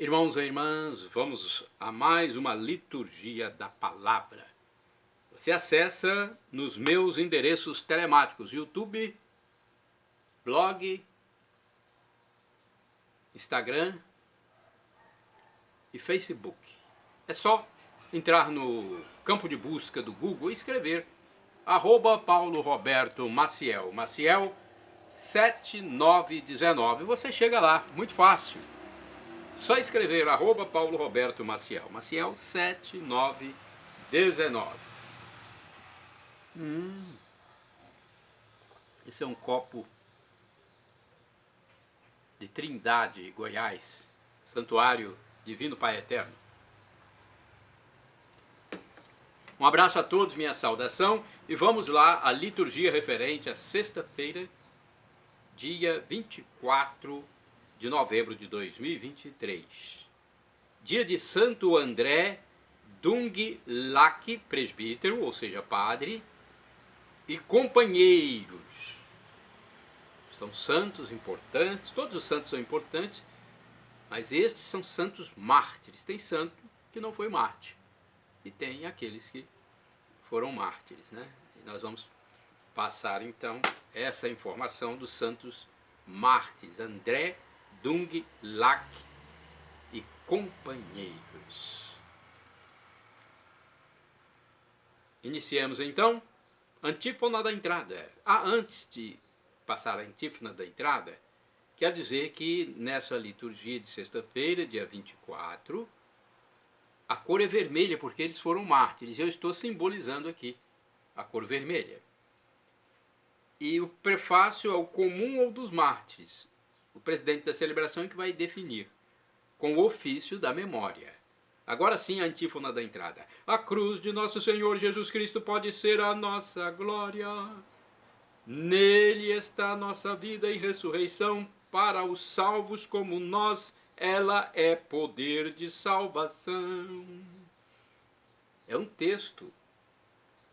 Irmãos e irmãs, vamos a mais uma liturgia da palavra. Você acessa nos meus endereços telemáticos: YouTube, blog, Instagram e Facebook. É só entrar no campo de busca do Google e escrever @Paulo Roberto Maciel, Maciel 7919. Você chega lá, muito fácil. Só escrever @Paulo Roberto Maciel, Maciel 7919. Esse é um copo de Trindade, Goiás, Santuário Divino Pai Eterno. Um abraço a todos, minha saudação, e vamos lá à liturgia referente à sexta-feira, dia 24 de novembro de 2023. Dia de Santo André Dung Lac, presbítero, ou seja, padre, e companheiros. São santos importantes, todos os santos são importantes, mas estes são santos mártires. Tem santo que não foi mártir, e tem aqueles que foram mártires, né? E nós vamos passar então essa informação dos santos mártires, André Dung Lac e companheiros. Iniciemos então antífona da entrada. Antes de passar a antífona da entrada, quero dizer que nessa liturgia de sexta-feira, dia 24, a cor é vermelha porque eles foram mártires. Eu estou simbolizando aqui a cor vermelha. E o prefácio é o comum ou dos mártires. O presidente da celebração é que vai definir, com o ofício da memória. Agora sim, a antífona da entrada. A cruz de nosso Senhor Jesus Cristo pode ser a nossa glória. Nele está a nossa vida e ressurreição. Para os salvos como nós, ela é poder de salvação. É um texto,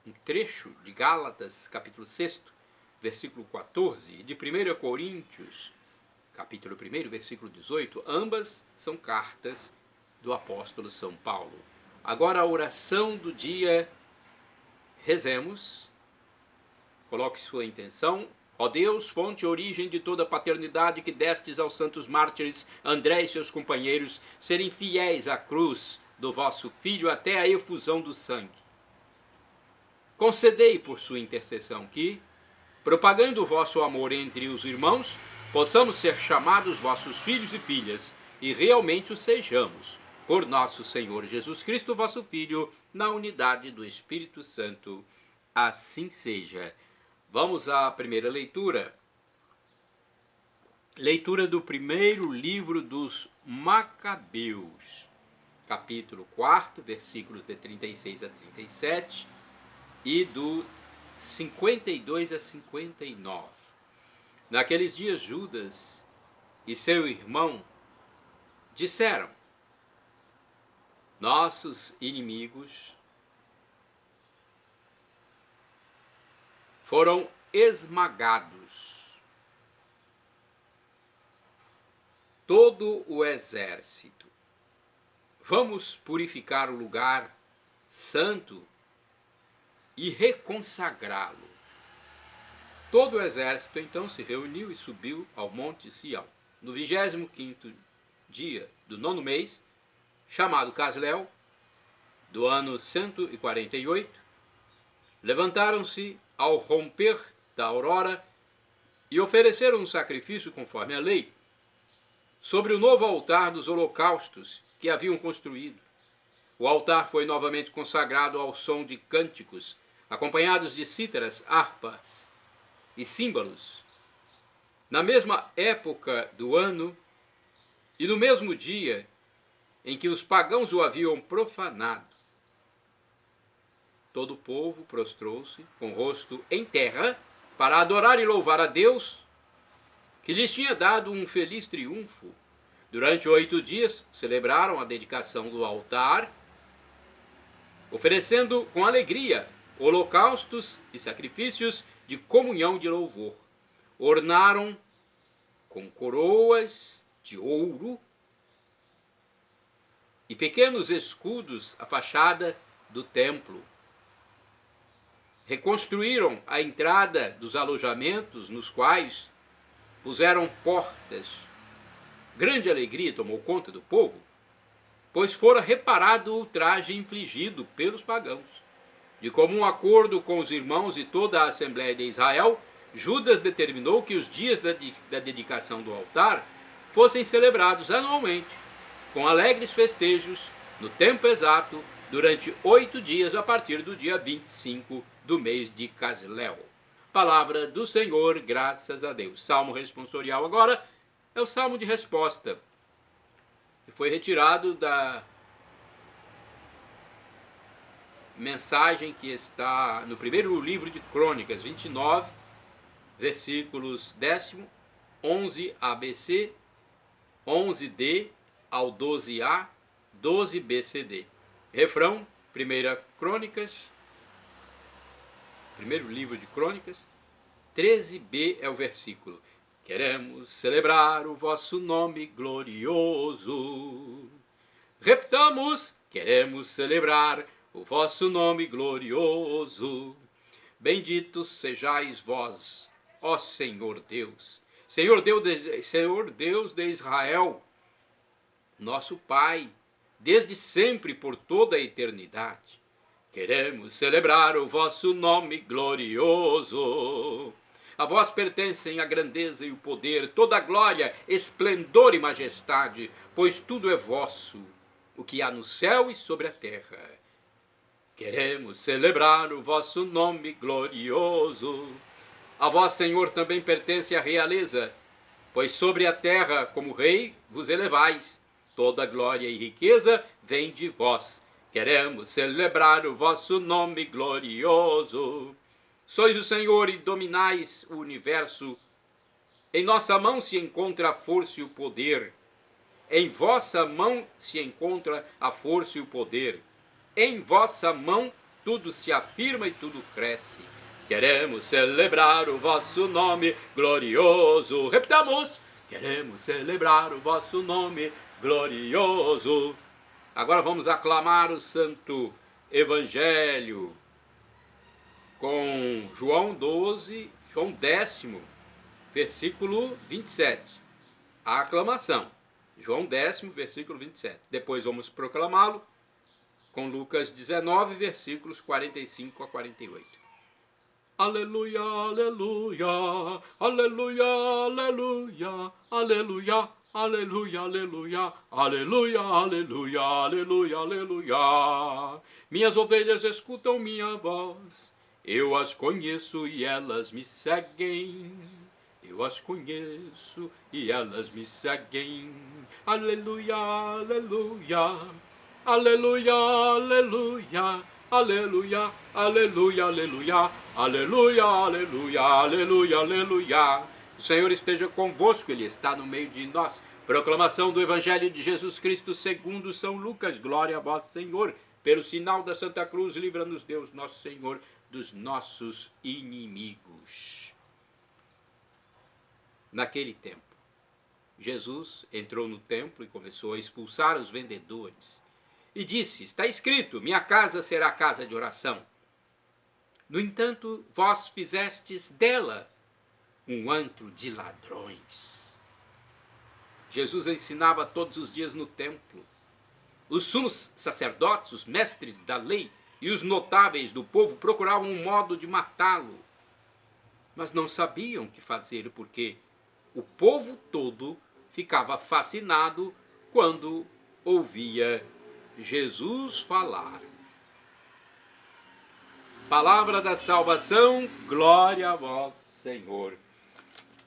um trecho de Gálatas, capítulo 6, versículo 14, e de 1 Coríntios, capítulo 1, versículo 18, ambas são cartas do apóstolo São Paulo. Agora a oração do dia, rezemos, coloque sua intenção. Ó Deus, fonte e origem de toda a paternidade, que destes aos santos mártires André e seus companheiros serem fiéis à cruz do vosso Filho até a efusão do sangue. Concedei por sua intercessão que, propagando o vosso amor entre os irmãos, possamos ser chamados vossos filhos e filhas, e realmente o sejamos, por nosso Senhor Jesus Cristo, vosso Filho, na unidade do Espírito Santo. Assim seja. Vamos à primeira leitura. Leitura do primeiro livro dos Macabeus, capítulo 4, versículos de 36 a 37 e do 52 a 59. Naqueles dias, Judas e seu irmão disseram: nossos inimigos foram esmagados. Todo o exército. Vamos purificar o lugar santo e reconsagrá-lo. Todo o exército então se reuniu e subiu ao monte Sião. No 25º dia do 9º mês, chamado Casleu, do ano 148, levantaram-se ao romper da aurora e ofereceram um sacrifício conforme a lei, sobre o novo altar dos holocaustos que haviam construído. O altar foi novamente consagrado ao som de cânticos, acompanhados de cítaras, harpas e símbolos. Na mesma época do ano e no mesmo dia em que os pagãos o haviam profanado, todo o povo prostrou-se com o rosto em terra para adorar e louvar a Deus, que lhes tinha dado um feliz triunfo. Durante 8 dias celebraram a dedicação do altar, oferecendo com alegria holocaustos e sacrifícios de comunhão e de louvor. Ornaram com coroas de ouro e pequenos escudos a fachada do templo. Reconstruíram a entrada dos alojamentos, nos quais puseram portas. Grande alegria tomou conta do povo, pois fora reparado o ultraje infligido pelos pagãos. De comum acordo com os irmãos e toda a Assembleia de Israel, Judas determinou que os dias da dedicação do altar fossem celebrados anualmente, com alegres festejos, no tempo exato, durante 8 dias, a partir do dia 25 do mês de Casleu. Palavra do Senhor, graças a Deus. Salmo responsorial agora é o salmo de resposta, que foi retirado da mensagem que está no primeiro livro de Crônicas, 29, versículos 10, 11 ABC, 11D ao 12A, 12BCD. Refrão, primeiro livro de Crônicas, 13B é o versículo. Queremos celebrar o vosso nome glorioso. Repitamos, queremos celebrar o vosso nome glorioso. Benditos sejais vós, ó Senhor Deus, Senhor Deus de Israel, nosso Pai, desde sempre por toda a eternidade. Queremos celebrar o vosso nome glorioso. A vós pertencem a grandeza e o poder, toda a glória, esplendor e majestade, pois tudo é vosso, o que há no céu e sobre a terra. Queremos celebrar o vosso nome glorioso. A vós, Senhor, também pertence a realeza, pois sobre a terra, como rei, vos elevais. Toda glória e riqueza vem de vós. Queremos celebrar o vosso nome glorioso. Sois o Senhor e dominais o universo. Em nossa mão se encontra a força e o poder. Em vossa mão se encontra a força e o poder. Em vossa mão tudo se afirma e tudo cresce. Queremos celebrar o vosso nome glorioso. Repitamos. Queremos celebrar o vosso nome glorioso. Agora vamos aclamar o Santo Evangelho com João 10, versículo 27. A aclamação. João 10, versículo 27. Depois vamos proclamá-lo com Lucas 19, versículos 45 a 48. Aleluia, aleluia, aleluia, aleluia, aleluia, aleluia, aleluia, aleluia, aleluia, aleluia, aleluia. Minhas ovelhas escutam minha voz, eu as conheço e elas me seguem. Eu as conheço e elas me seguem. Aleluia, aleluia, aleluia, aleluia, aleluia, aleluia, aleluia, aleluia, aleluia, aleluia, aleluia. O Senhor esteja convosco, Ele está no meio de nós. Proclamação do Evangelho de Jesus Cristo segundo São Lucas. Glória a vós, Senhor. Pelo sinal da Santa Cruz, livra-nos Deus, nosso Senhor, dos nossos inimigos. Naquele tempo, Jesus entrou no templo e começou a expulsar os vendedores. E disse: está escrito, minha casa será casa de oração. No entanto, vós fizestes dela um antro de ladrões. Jesus ensinava todos os dias no templo. Os sumos sacerdotes, os mestres da lei e os notáveis do povo procuravam um modo de matá-lo, mas não sabiam o que fazer, porque o povo todo ficava fascinado quando ouvia Jesus falar. Palavra da salvação, glória a vós, Senhor.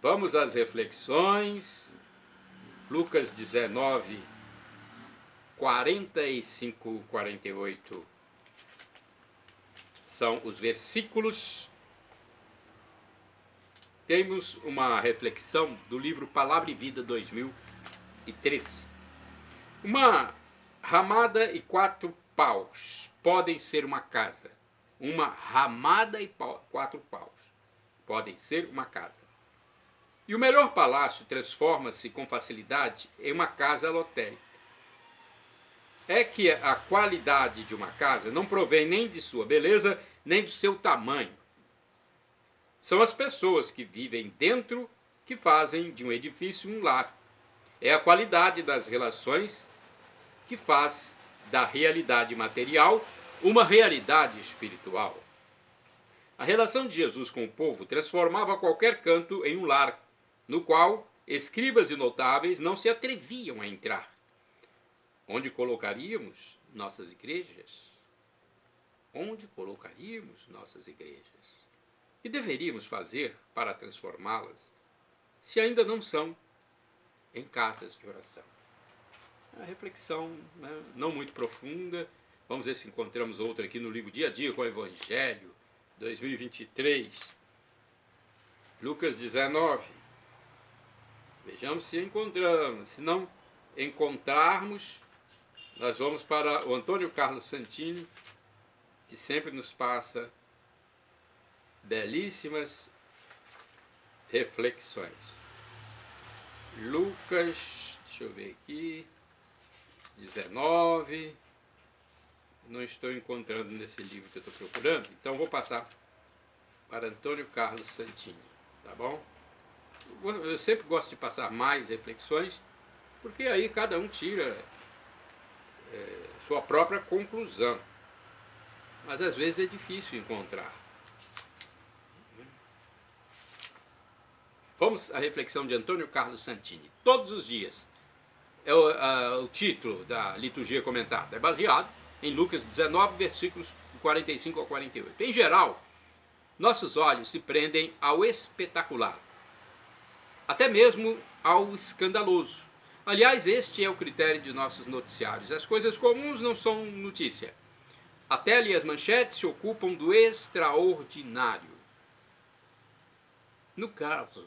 Vamos às reflexões. Lucas 19, 45, 48. São os versículos. Temos uma reflexão do livro Palavra e Vida 2013. Uma ramada e 4 paus podem ser uma casa. Uma ramada e 4 paus podem ser uma casa. E o melhor palácio transforma-se com facilidade em uma casa lotérica. é que a qualidade de uma casa não provém nem de sua beleza, nem do seu tamanho. São as pessoas que vivem dentro que fazem de um edifício um lar. É a qualidade das relações que faz da realidade material uma realidade espiritual. A relação de Jesus com o povo transformava qualquer canto em um lar, no qual escribas e notáveis não se atreviam a entrar. Onde colocaríamos nossas igrejas? Onde colocaríamos nossas igrejas? O que deveríamos fazer para transformá-las, se ainda não são em casas de oração? A reflexão, né, não muito profunda. Vamos ver se encontramos outra aqui no livro Dia a Dia com o Evangelho, 2023. Lucas 19. Vejamos se encontramos. Se não encontrarmos, nós vamos para o Antônio Carlos Santini, que sempre nos passa belíssimas reflexões. Lucas, deixa eu ver aqui, 19, não estou encontrando nesse livro que eu estou procurando, então vou passar para Antônio Carlos Santini, tá bom? Eu sempre gosto de passar mais reflexões, porque aí cada um tira sua própria conclusão, mas às vezes é difícil encontrar. Vamos à reflexão de Antônio Carlos Santini. Todos os dias. É o título da liturgia comentada. É baseado em Lucas 19, versículos 45 ao 48. Em geral, nossos olhos se prendem ao espetacular, até mesmo ao escandaloso. Aliás, este é o critério de nossos noticiários. As coisas comuns não são notícia. A tela e as manchetes se ocupam do extraordinário. No caso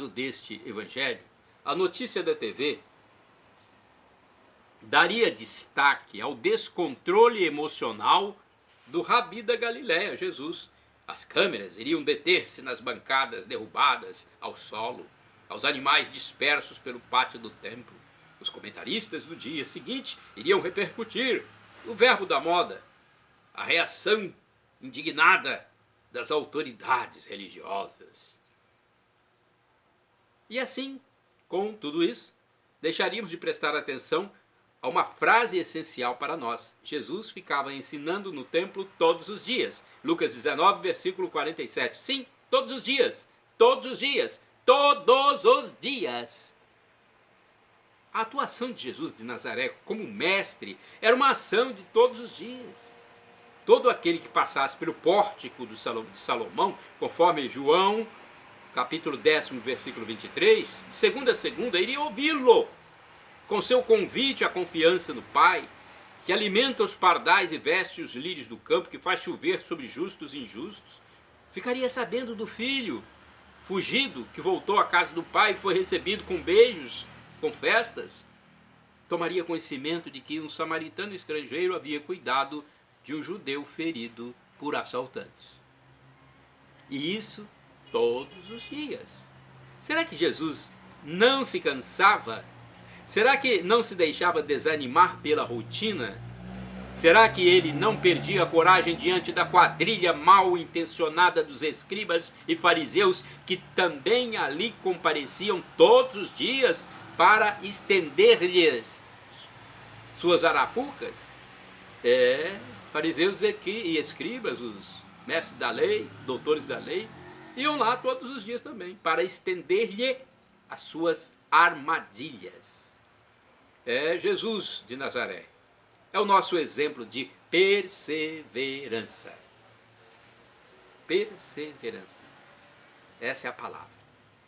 deste evangelho, a notícia da TV daria destaque ao descontrole emocional do Rabi da Galileia, Jesus. As câmeras iriam deter-se nas bancadas derrubadas ao solo, aos animais dispersos pelo pátio do templo. Os comentaristas do dia seguinte iriam repercutir o verbo da moda, a reação indignada das autoridades religiosas. E assim, com tudo isso, deixaríamos de prestar atenção a uma frase essencial para nós. Jesus ficava ensinando no templo todos os dias. Lucas 19, versículo 47. Sim, todos os dias, todos os dias, todos os dias. A atuação de Jesus de Nazaré como mestre era uma ação de todos os dias. Todo aquele que passasse pelo pórtico de Salomão, conforme João, capítulo 10, versículo 23, de segunda a segunda, iria ouvi-lo, com seu convite à confiança no Pai, que alimenta os pardais e veste os lírios do campo, que faz chover sobre justos e injustos. Ficaria sabendo do filho fugido, que voltou à casa do Pai e foi recebido com beijos, com festas. Tomaria conhecimento de que um samaritano estrangeiro havia cuidado de um judeu ferido por assaltantes. E isso todos os dias. Será que Jesus não se cansava? Será que não se deixava desanimar pela rotina? Será que ele não perdia a coragem diante da quadrilha mal intencionada dos escribas e fariseus que também ali compareciam todos os dias para estender-lhes suas arapucas? Fariseus e escribas, os mestres da lei, doutores da lei, iam lá todos os dias também para estender-lhe as suas armadilhas. Jesus de Nazaré é o nosso exemplo de perseverança. Perseverança. Essa é a palavra.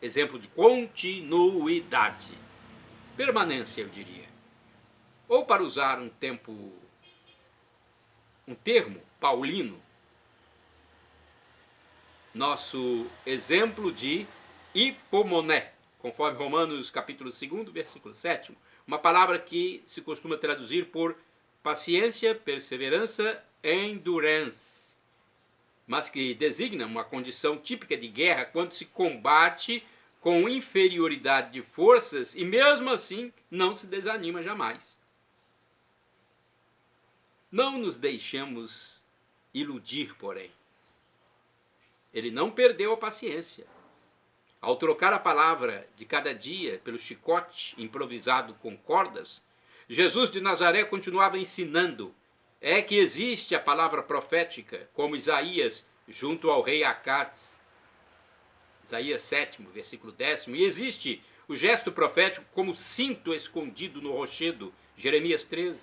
Exemplo de continuidade. Permanência, eu diria. Ou, para usar um termo paulino, nosso exemplo de hipomoné, conforme Romanos capítulo 2, versículo 7, uma palavra que se costuma traduzir por paciência, perseverança, endurance, mas que designa uma condição típica de guerra quando se combate com inferioridade de forças e mesmo assim não se desanima jamais. Não nos deixemos iludir, porém. Ele não perdeu a paciência. Ao trocar a palavra de cada dia pelo chicote improvisado com cordas, Jesus de Nazaré continuava ensinando. É que existe a palavra profética, como Isaías junto ao rei Acats, Isaías 7, versículo 10, e existe o gesto profético como cinto escondido no rochedo, Jeremias 13,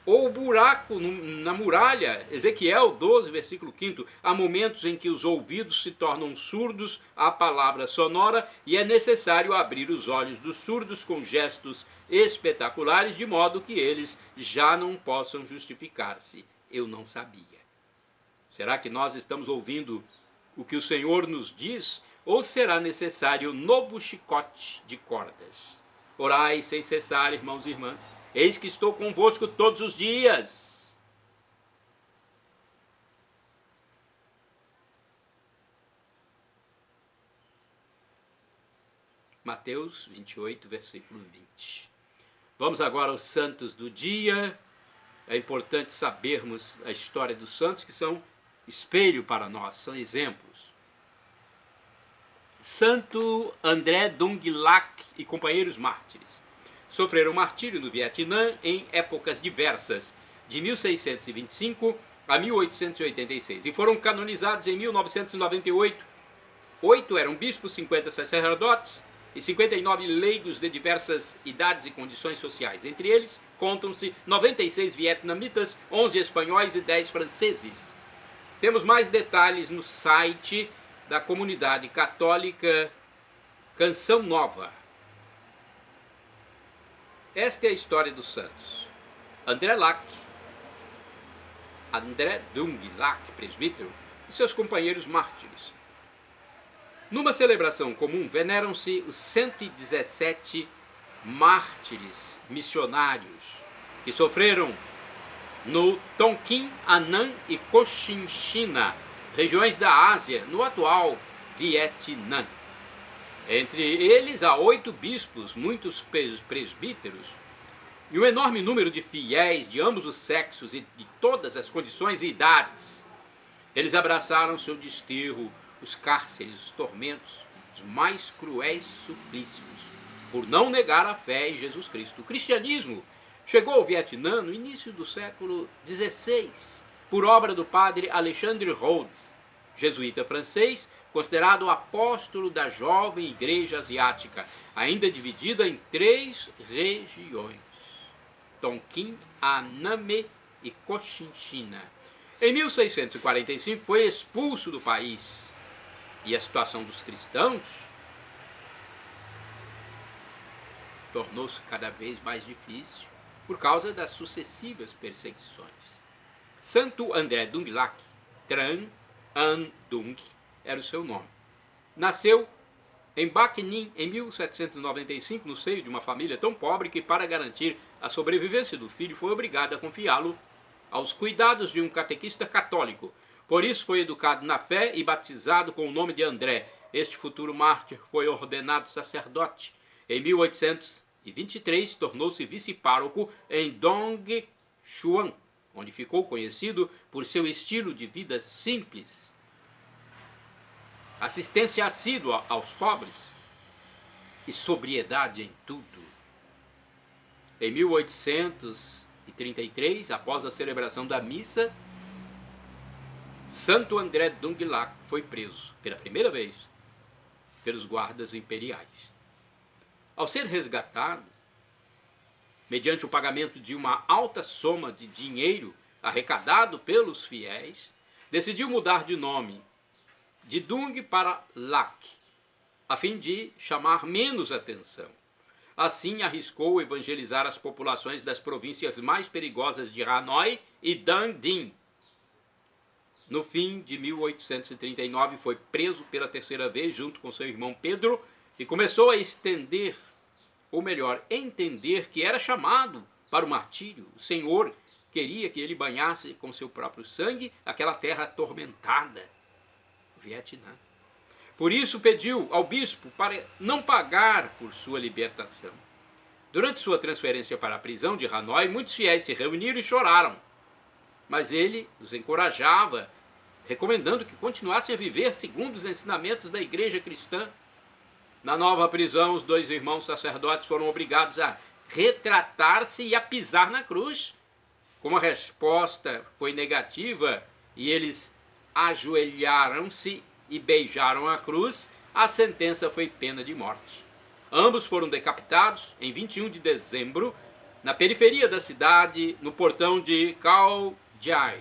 ou o buraco na muralha, Ezequiel 12, versículo 5. Há momentos em que os ouvidos se tornam surdos à palavra sonora e é necessário abrir os olhos dos surdos com gestos espetaculares, de modo que eles já não possam justificar-se. Eu não sabia. Será que nós estamos ouvindo o que o Senhor nos diz? Ou será necessário novo chicote de cordas? Orai sem cessar, irmãos e irmãs. Eis que estou convosco todos os dias. Mateus 28, versículo 20. Vamos agora aos santos do dia. É importante sabermos a história dos santos, que são espelho para nós, são exemplos. Santo André Dung Lac e companheiros mártires sofreram martírio no Vietnã em épocas diversas, de 1625 a 1886, e foram canonizados em 1998. 8 eram bispos, 50 sacerdotes e 59 leigos de diversas idades e condições sociais. Entre eles, contam-se 96 vietnamitas, 11 espanhóis e 10 franceses. Temos mais detalhes no site da comunidade católica Canção Nova. Esta é a história dos santos. André Dung Lac, presbítero, e seus companheiros mártires. Numa celebração comum, veneram-se os 117 mártires missionários que sofreram no Tonkin, Annan e Cochinchina, regiões da Ásia, no atual Vietnã. Entre eles há 8 bispos, muitos presbíteros, e um enorme número de fiéis de ambos os sexos e de todas as condições e idades. Eles abraçaram seu desterro, os cárceres, os tormentos, os mais cruéis suplícios, por não negar a fé em Jesus Cristo. O cristianismo chegou ao Vietnã no início do século XVI, por obra do padre Alexandre Rhodes, jesuíta francês, considerado o apóstolo da jovem igreja asiática, ainda dividida em 3 regiões: Tonkin, Annam e Cochinchina. Em 1645 foi expulso do país, e a situação dos cristãos tornou-se cada vez mais difícil por causa das sucessivas perseguições. Santo André Dung Lac, Tran An Dung, era o seu nome. Nasceu em Bac Ninh em 1795, no seio de uma família tão pobre que, para garantir a sobrevivência do filho, foi obrigado a confiá-lo aos cuidados de um catequista católico. Por isso foi educado na fé e batizado com o nome de André. Este futuro mártir foi ordenado sacerdote. Em 1823, tornou-se vice-pároco em Dong Xuan, onde ficou conhecido por seu estilo de vida simples, assistência assídua aos pobres e sobriedade em tudo. Em 1833, após a celebração da missa, Santo André Dung Lac foi preso, pela primeira vez, pelos guardas imperiais. Ao ser resgatado, mediante o pagamento de uma alta soma de dinheiro arrecadado pelos fiéis, decidiu mudar de nome de Dung para Lac, a fim de chamar menos atenção. Assim, arriscou evangelizar as populações das províncias mais perigosas de Hanoi e Dang Dinh. No fim de 1839, foi preso pela terceira vez junto com seu irmão Pedro e começou a estender, ou melhor, entender que era chamado para o martírio. O Senhor queria que ele banhasse com seu próprio sangue aquela terra atormentada, o Vietnã. Por isso pediu ao bispo para não pagar por sua libertação. Durante sua transferência para a prisão de Hanoi, muitos fiéis se reuniram e choraram. mas ele os encorajava, recomendando que continuassem a viver segundo os ensinamentos da igreja cristã. Na nova prisão, os dois irmãos sacerdotes foram obrigados a retratar-se e a pisar na cruz. Como a resposta foi negativa e eles ajoelharam-se e beijaram a cruz, a sentença foi pena de morte. Ambos foram decapitados em 21 de dezembro, na periferia da cidade, no portão de Caljai.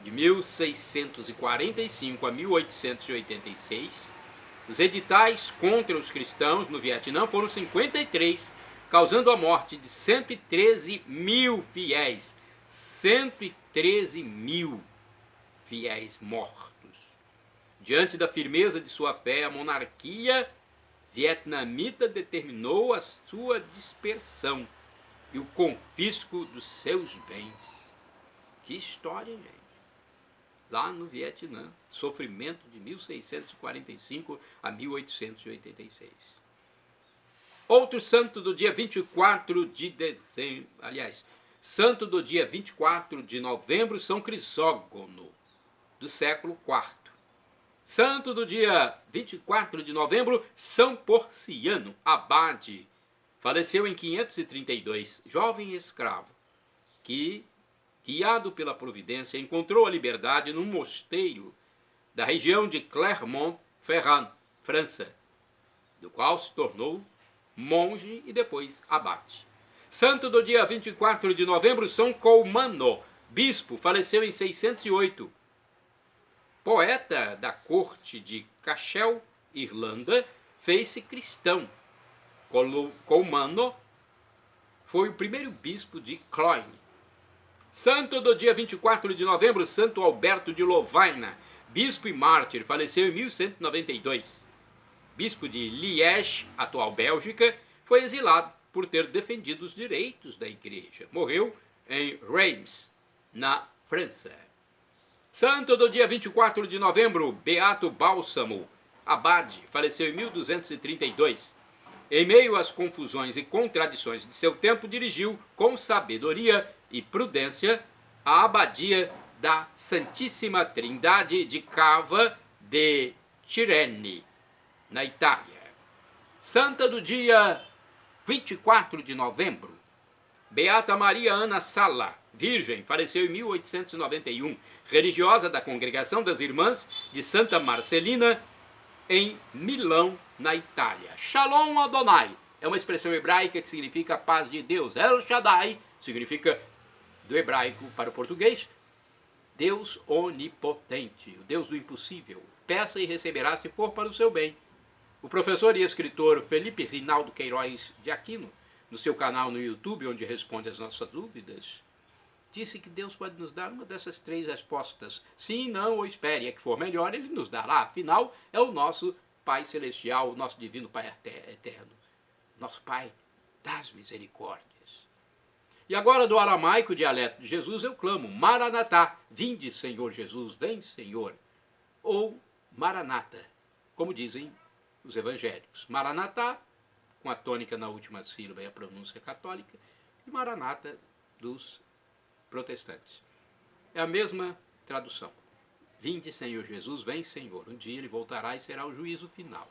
De 1645 a 1886, os editais contra os cristãos no Vietnã foram 53, causando a morte de 113 mil fiéis. 113 mil fiéis mortos. Diante da firmeza de sua fé, a monarquia vietnamita determinou a sua dispersão e o confisco dos seus bens. Que história, gente! Lá no Vietnã, sofrimento de 1645 a 1886. Outro santo do dia 24 de dezembro, santo do dia 24 de novembro, São Crisógono, do século IV. Santo do dia 24 de novembro, São Porciano, abade, faleceu em 532, jovem escravo, que, guiado pela providência, encontrou a liberdade num mosteiro da região de Clermont-Ferrand, França, do qual se tornou monge e depois abate. Santo do dia 24 de novembro, São Colmano, bispo, faleceu em 608. Poeta da corte de Cashel, Irlanda, fez-se cristão. Colmano foi o primeiro bispo de Cloyne. Santo do dia 24 de novembro, Santo Alberto de Lovaina, bispo e mártir, faleceu em 1192. Bispo de Liège, atual Bélgica, foi exilado por ter defendido os direitos da igreja. Morreu em Reims, na França. Santo do dia 24 de novembro, Beato Bálsamo, abade, faleceu em 1232. Em meio às confusões e contradições de seu tempo, dirigiu com sabedoria e prudência a abadia da Santíssima Trindade de Cava de Tirrene, na Itália. Santa do dia 24 de novembro, Beata Maria Ana Sala, virgem, faleceu em 1891, religiosa da Congregação das Irmãs de Santa Marcelina, em Milão, na Itália. Shalom Adonai é uma expressão hebraica que significa paz de Deus. El Shaddai significa, do hebraico para o português, Deus onipotente, o Deus do impossível. Peça e receberá se for para o seu bem. O professor e escritor Felipe Rinaldo Queiroz de Aquino, no seu canal no YouTube, onde responde às nossas dúvidas, disse que Deus pode nos dar uma dessas três respostas. Sim, não ou espere. A que for melhor, Ele nos dará. Afinal, é o nosso Pai Celestial, o nosso Divino Pai Eterno. Nosso Pai das misericórdias. E agora, do aramaico dialeto de Jesus, eu clamo: Maranatá, vinde, Senhor Jesus, vem, Senhor. Ou Maranata, como dizem os evangélicos. Maranatá, com a tônica na última sílaba e a pronúncia católica, e Maranata dos protestantes. É a mesma tradução. Vinde, Senhor Jesus, vem, Senhor. Um dia Ele voltará e será o juízo final.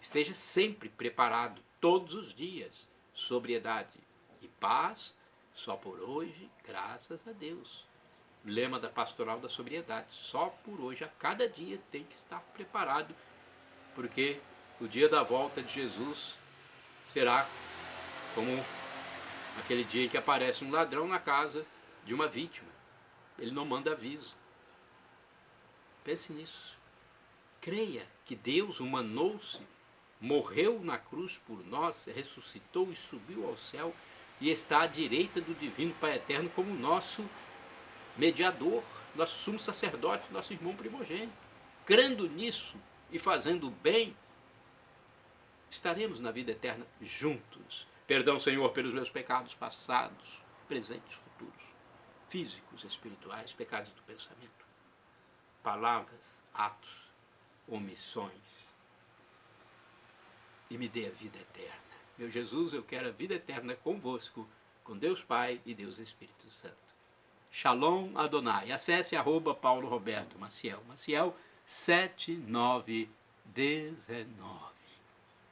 Esteja sempre preparado, todos os dias. Sobriedade e paz, só por hoje, graças a Deus. Lema da Pastoral da Sobriedade. Só por hoje, a cada dia, tem que estar preparado, porque o dia da volta de Jesus será como aquele dia em que aparece um ladrão na casa de uma vítima. Ele não manda aviso. Pense nisso. Creia que Deus humanou-se, morreu na cruz por nós, ressuscitou e subiu ao céu e está à direita do Divino Pai Eterno como nosso mediador, nosso sumo sacerdote, nosso irmão primogênito. Crendo nisso e fazendo o bem, estaremos na vida eterna juntos. Perdão, Senhor, pelos meus pecados passados, presentes, futuros, físicos, espirituais, pecados do pensamento, palavras, atos, omissões. E me dê a vida eterna. Meu Jesus, eu quero a vida eterna convosco, com Deus Pai e Deus Espírito Santo. Shalom Adonai. Acesse @Paulo Roberto Maciel. Maciel 7919.